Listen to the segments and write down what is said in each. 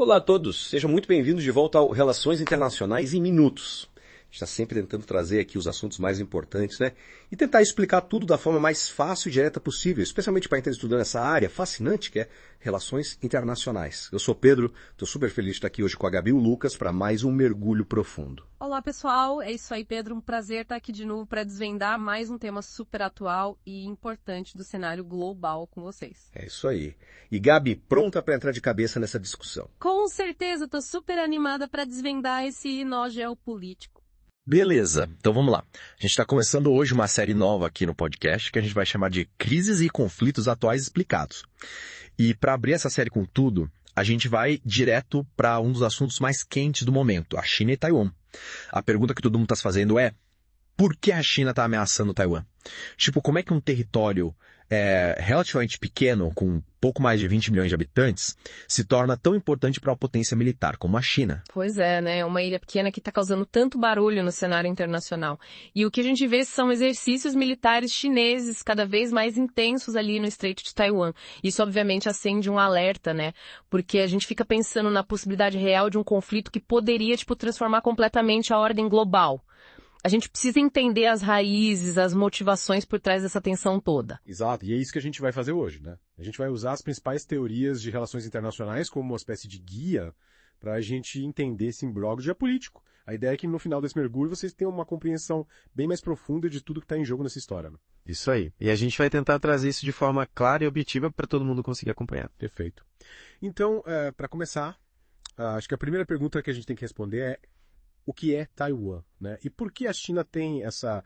Olá a todos, sejam muito bem-vindos de volta ao Relações Internacionais em Minutos. A gente está sempre tentando trazer aqui os assuntos mais importantes, né? E tentar explicar tudo da forma mais fácil e direta possível, especialmente para quem está estudando essa área fascinante que é Relações Internacionais. Eu sou Pedro, estou super feliz de estar aqui hoje com a Gabi e o Lucas para mais um mergulho profundo. Olá pessoal, é isso aí Pedro, um prazer estar aqui de novo para desvendar mais um tema super atual e importante do cenário global com vocês. É isso aí. E Gabi, pronta para entrar de cabeça nessa discussão? Com certeza, estou super animada para desvendar esse nó geopolítico. Beleza, então vamos lá. A gente está começando hoje uma série nova aqui no podcast que a gente vai chamar de Crises e Conflitos Atuais Explicados. E para abrir essa série com tudo, a gente vai direto para um dos assuntos mais quentes do momento, a China e Taiwan. A pergunta que todo mundo está se fazendo é: por que a China está ameaçando Taiwan? Tipo, como é que um território relativamente pequeno, com pouco mais de 20 milhões de habitantes, se torna tão importante para uma potência militar como a China? Pois é, né? Uma ilha pequena que está causando tanto barulho no cenário internacional. E o que a gente vê são exercícios militares chineses cada vez mais intensos ali no Estreito de Taiwan. Isso, obviamente, acende um alerta, né? Porque a gente fica pensando na possibilidade real de um conflito que poderia, transformar completamente a ordem global. A gente precisa entender as raízes, as motivações por trás dessa tensão toda. Exato, e é isso que a gente vai fazer hoje, né? A gente vai usar as principais teorias de relações internacionais como uma espécie de guia para a gente entender esse imbróglio geopolítico. A ideia é que no final desse mergulho vocês tenham uma compreensão bem mais profunda de tudo que está em jogo nessa história, né? Isso aí. E a gente vai tentar trazer isso de forma clara e objetiva para todo mundo conseguir acompanhar. Perfeito. Então, para começar, acho que a primeira pergunta que a gente tem que responder é: o que é Taiwan, né? E por que a China tem essa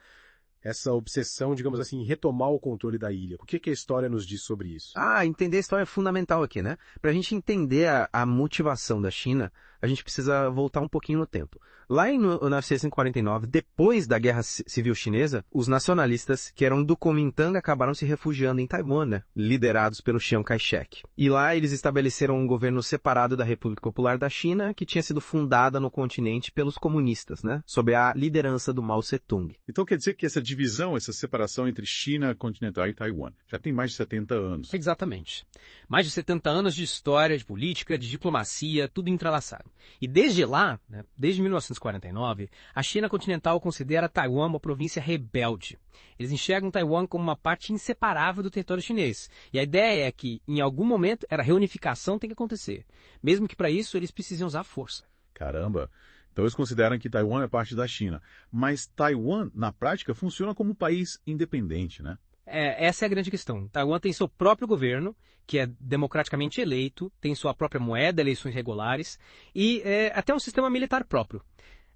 obsessão, digamos assim, em retomar o controle da ilha? O que a história nos diz sobre isso? Entender a história é fundamental aqui, né? Para a gente entender a motivação da China, a gente precisa voltar um pouquinho no tempo. Lá em 1949, depois da Guerra Civil Chinesa, os nacionalistas, que eram do Kuomintang, acabaram se refugiando em Taiwan, né? Liderados pelo Chiang Kai-shek. E lá eles estabeleceram um governo separado da República Popular da China, que tinha sido fundada no continente pelos comunistas, né? Sob a liderança do Mao Tse-tung. Então quer dizer que essa divisão, essa separação entre China continental e Taiwan, já tem mais de 70 anos. Exatamente. Mais de 70 anos de história, de política, de diplomacia, tudo entrelaçado. E desde lá, né, desde 1949, a China continental considera Taiwan uma província rebelde. Eles enxergam Taiwan como uma parte inseparável do território chinês. E a ideia é que, em algum momento, a reunificação tem que acontecer. Mesmo que para isso eles precisem usar força. Caramba! Então eles consideram que Taiwan é parte da China. Mas Taiwan, na prática, funciona como um país independente, né? Essa é a grande questão. Taiwan tem seu próprio governo, que é democraticamente eleito, tem sua própria moeda, eleições regulares e até um sistema militar próprio.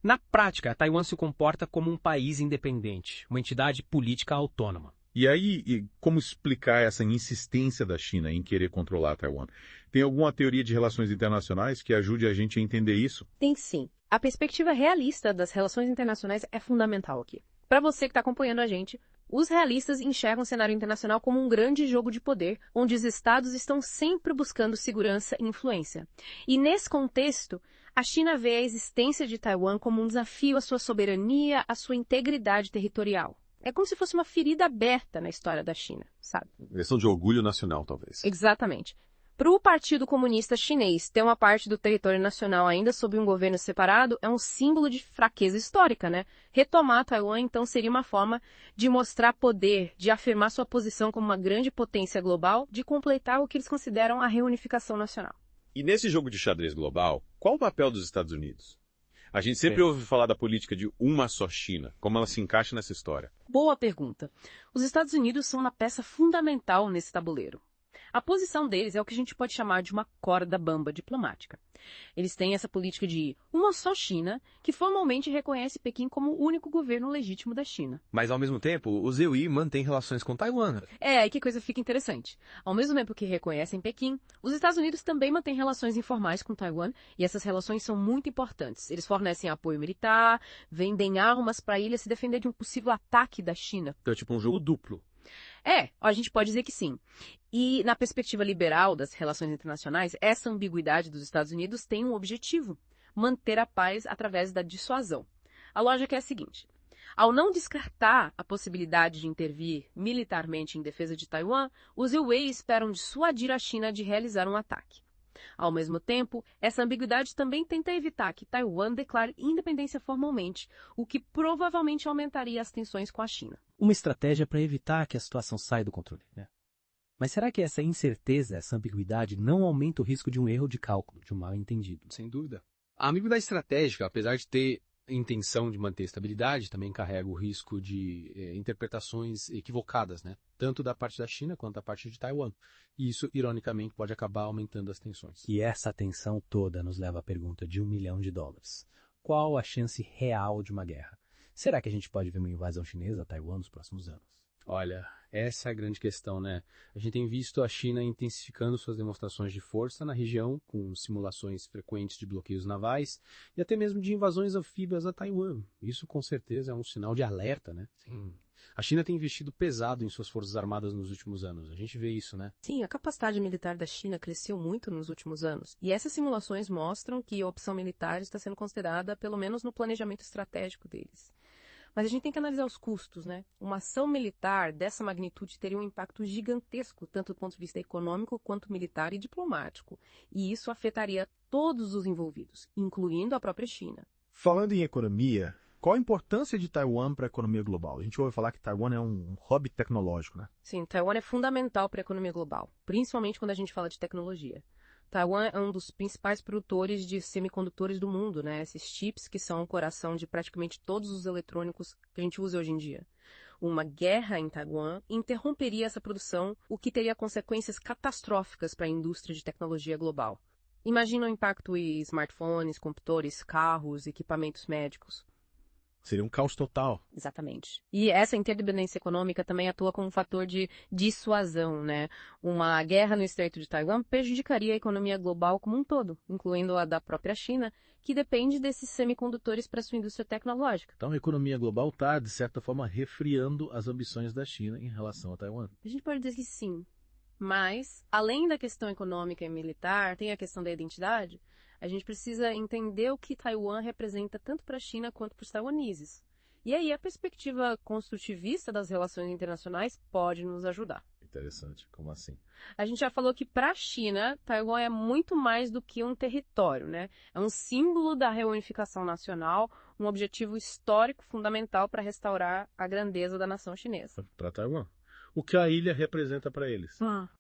Na prática, Taiwan se comporta como um país independente, uma entidade política autônoma. E aí, como explicar essa insistência da China em querer controlar Taiwan? Tem alguma teoria de relações internacionais que ajude a gente a entender isso? Tem sim. A perspectiva realista das relações internacionais é fundamental aqui. Para você que está acompanhando a gente, os realistas enxergam o cenário internacional como um grande jogo de poder, onde os estados estão sempre buscando segurança e influência. E nesse contexto, a China vê a existência de Taiwan como um desafio à sua soberania, à sua integridade territorial. É como se fosse uma ferida aberta na história da China, sabe? Questão de orgulho nacional, talvez. Exatamente. Para o Partido Comunista Chinês ter uma parte do território nacional ainda sob um governo separado é um símbolo de fraqueza histórica, né? Retomar Taiwan, então, seria uma forma de mostrar poder, de afirmar sua posição como uma grande potência global, de completar o que eles consideram a reunificação nacional. E nesse jogo de xadrez global, qual o papel dos Estados Unidos? A gente sempre ouve falar da política de uma só China. Como ela se encaixa nessa história? Boa pergunta. Os Estados Unidos são uma peça fundamental nesse tabuleiro. A posição deles é o que a gente pode chamar de uma corda bamba diplomática. Eles têm essa política de uma só China, que formalmente reconhece Pequim como o único governo legítimo da China. Mas, ao mesmo tempo, os EUI mantêm relações com Taiwan. Aí que coisa fica interessante. Ao mesmo tempo que reconhecem Pequim, os Estados Unidos também mantêm relações informais com Taiwan, e essas relações são muito importantes. Eles fornecem apoio militar, vendem armas para a ilha se defender de um possível ataque da China. Então é tipo um jogo duplo. A gente pode dizer que sim. E na perspectiva liberal das relações internacionais, essa ambiguidade dos Estados Unidos tem um objetivo: manter a paz através da dissuasão. A lógica é a seguinte: ao não descartar a possibilidade de intervir militarmente em defesa de Taiwan, os UAE esperam dissuadir a China de realizar um ataque. Ao mesmo tempo, essa ambiguidade também tenta evitar que Taiwan declare independência formalmente, o que provavelmente aumentaria as tensões com a China. Uma estratégia para evitar que a situação saia do controle, né? Mas será que essa incerteza, essa ambiguidade não aumenta o risco de um erro de cálculo, de um mal-entendido? Sem dúvida. A ambiguidade estratégica, apesar de ter intenção de manter estabilidade, também carrega o risco de interpretações equivocadas, né? Tanto da parte da China quanto da parte de Taiwan. E isso, ironicamente, pode acabar aumentando as tensões. E essa tensão toda nos leva à pergunta de $1 milhão. Qual a chance real de uma guerra? Será que a gente pode ver uma invasão chinesa a Taiwan nos próximos anos? Olha, essa é a grande questão, né? A gente tem visto a China intensificando suas demonstrações de força na região, com simulações frequentes de bloqueios navais e até mesmo de invasões anfíbias a Taiwan. Isso, com certeza, é um sinal de alerta, né? Sim. A China tem investido pesado em suas forças armadas nos últimos anos. A gente vê isso, né? Sim, a capacidade militar da China cresceu muito nos últimos anos. E essas simulações mostram que a opção militar está sendo considerada, pelo menos no planejamento estratégico deles. Mas a gente tem que analisar os custos, né? Uma ação militar dessa magnitude teria um impacto gigantesco, tanto do ponto de vista econômico quanto militar e diplomático. E isso afetaria todos os envolvidos, incluindo a própria China. Falando em economia, qual a importância de Taiwan para a economia global? A gente ouve falar que Taiwan é um hub tecnológico, né? Sim, Taiwan é fundamental para a economia global, principalmente quando a gente fala de tecnologia. Taiwan é um dos principais produtores de semicondutores do mundo, né? Esses chips que são o coração de praticamente todos os eletrônicos que a gente usa hoje em dia. Uma guerra em Taiwan interromperia essa produção, o que teria consequências catastróficas para a indústria de tecnologia global. Imagina o impacto em smartphones, computadores, carros, equipamentos médicos. Seria um caos total. Exatamente. E essa interdependência econômica também atua como um fator de dissuasão, né? Uma guerra no Estreito de Taiwan prejudicaria a economia global como um todo, incluindo a da própria China, que depende desses semicondutores para sua indústria tecnológica. Então a economia global está, de certa forma, resfriando as ambições da China em relação a Taiwan. A gente pode dizer que sim. Mas, além da questão econômica e militar, tem a questão da identidade. A gente precisa entender o que Taiwan representa tanto para a China quanto para os taiwaneses. E aí a perspectiva construtivista das relações internacionais pode nos ajudar. Interessante, como assim? A gente já falou que para a China, Taiwan é muito mais do que um território, né? É um símbolo da reunificação nacional, um objetivo histórico fundamental para restaurar a grandeza da nação chinesa. Para Taiwan. O que a ilha representa para eles?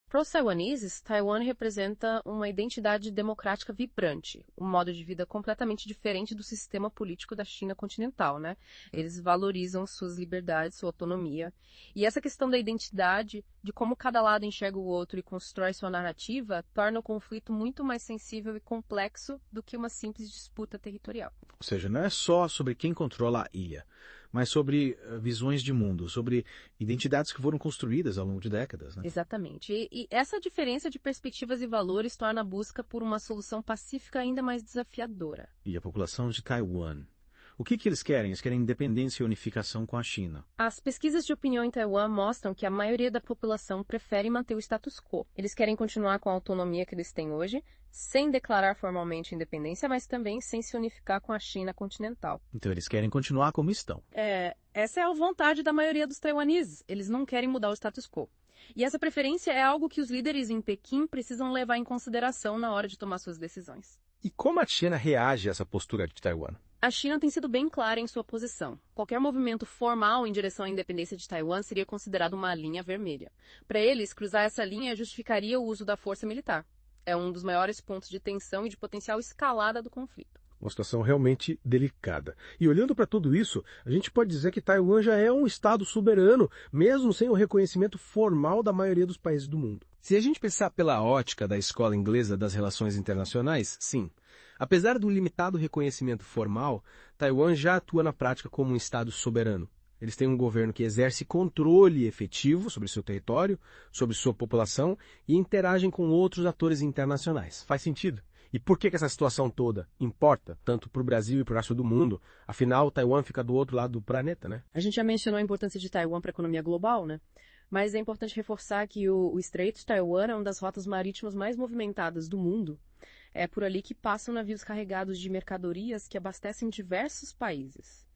Para os taiwaneses, Taiwan representa uma identidade democrática vibrante, um modo de vida completamente diferente do sistema político da China continental, né? Eles valorizam suas liberdades, sua autonomia. E essa questão da identidade, de como cada lado enxerga o outro e constrói sua narrativa, torna o conflito muito mais sensível e complexo do que uma simples disputa territorial. Ou seja, não é só sobre quem controla a ilha, mas sobre visões de mundo, sobre identidades que foram construídas ao longo de décadas, né? Exatamente. E essa diferença de perspectivas e valores torna a busca por uma solução pacífica ainda mais desafiadora. E a população de Taiwan? O que eles querem? Eles querem independência e unificação com a China. As pesquisas de opinião em Taiwan mostram que a maioria da população prefere manter o status quo. Eles querem continuar com a autonomia que eles têm hoje, sem declarar formalmente independência, mas também sem se unificar com a China continental. Então eles querem continuar como estão. Essa é a vontade da maioria dos taiwaneses. Eles não querem mudar o status quo. E essa preferência é algo que os líderes em Pequim precisam levar em consideração na hora de tomar suas decisões. E como a China reage a essa postura de Taiwan? A China tem sido bem clara em sua posição. Qualquer movimento formal em direção à independência de Taiwan seria considerado uma linha vermelha. Para eles, cruzar essa linha justificaria o uso da força militar. É um dos maiores pontos de tensão e de potencial escalada do conflito. Uma situação realmente delicada. E olhando para tudo isso, a gente pode dizer que Taiwan já é um estado soberano, mesmo sem o reconhecimento formal da maioria dos países do mundo. Se a gente pensar pela ótica da escola inglesa das relações internacionais, sim. Apesar do limitado reconhecimento formal, Taiwan já atua na prática como um estado soberano. Eles têm um governo que exerce controle efetivo sobre seu território, sobre sua população e interagem com outros atores internacionais. Faz sentido. E por que essa situação toda importa, tanto para o Brasil e para o resto do mundo? Afinal, Taiwan fica do outro lado do planeta, né? A gente já mencionou a importância de Taiwan para a economia global, né? Mas é importante reforçar que o Estreito de Taiwan é uma das rotas marítimas mais movimentadas do mundo. É por ali que passam navios carregados de mercadorias que abastecem diversos países.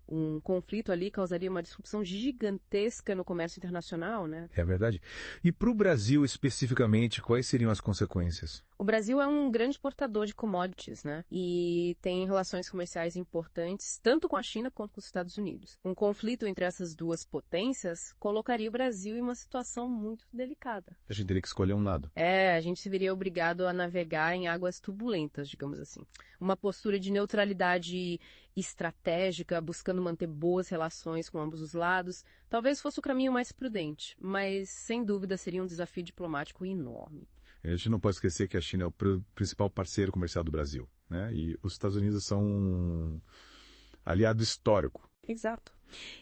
Um conflito ali causaria uma disrupção gigantesca no comércio internacional, né? É verdade. E para o Brasil, especificamente, quais seriam as consequências? O Brasil é um grande exportador de commodities, né? E tem relações comerciais importantes, tanto com a China quanto com os Estados Unidos. Um conflito entre essas duas potências colocaria o Brasil em uma situação muito delicada. A gente teria que escolher um lado. A gente se veria obrigado a navegar em águas turbulentas, digamos assim. Uma postura de neutralidade estratégica, buscando manter boas relações com ambos os lados, talvez fosse o caminho mais prudente, mas sem dúvida seria um desafio diplomático enorme. A gente não pode esquecer que a China é o principal parceiro comercial do Brasil, né? E os Estados Unidos são um aliado histórico. Exato.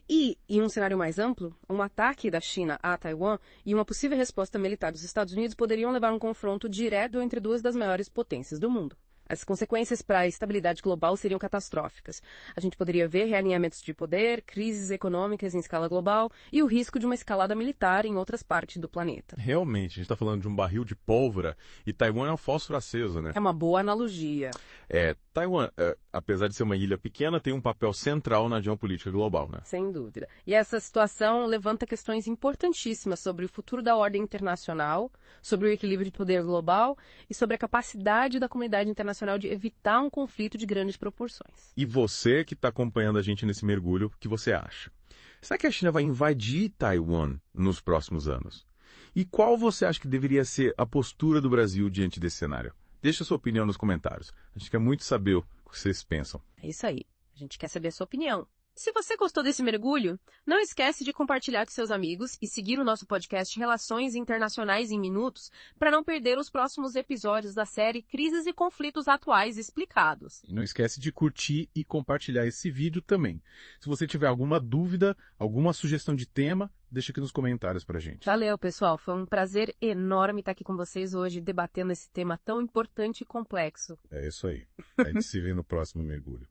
E, em um cenário mais amplo, um ataque da China a Taiwan e uma possível resposta militar dos Estados Unidos poderiam levar a um confronto direto entre duas das maiores potências do mundo. As consequências para a estabilidade global seriam catastróficas. A gente poderia ver realinhamentos de poder, crises econômicas em escala global e o risco de uma escalada militar em outras partes do planeta. Realmente, a gente está falando de um barril de pólvora e Taiwan é um fósforo aceso, né? É uma boa analogia. Taiwan, apesar de ser uma ilha pequena, tem um papel central na geopolítica global, né? Sem dúvida. E essa situação levanta questões importantíssimas sobre o futuro da ordem internacional, sobre o equilíbrio de poder global e sobre a capacidade da comunidade internacional de evitar um conflito de grandes proporções. E você que está acompanhando a gente nesse mergulho, o que você acha? Será que a China vai invadir Taiwan nos próximos anos? E qual você acha que deveria ser a postura do Brasil diante desse cenário? Deixa a sua opinião nos comentários. A gente quer muito saber o que vocês pensam. É isso aí. A gente quer saber a sua opinião. Se você gostou desse mergulho, não esquece de compartilhar com seus amigos e seguir o nosso podcast Relações Internacionais em Minutos para não perder os próximos episódios da série Crises e Conflitos Atuais Explicados. E não esquece de curtir e compartilhar esse vídeo também. Se você tiver alguma dúvida, alguma sugestão de tema, deixa aqui nos comentários pra gente. Valeu, pessoal. Foi um prazer enorme estar aqui com vocês hoje, debatendo esse tema tão importante e complexo. É isso aí. A gente se vê no próximo mergulho.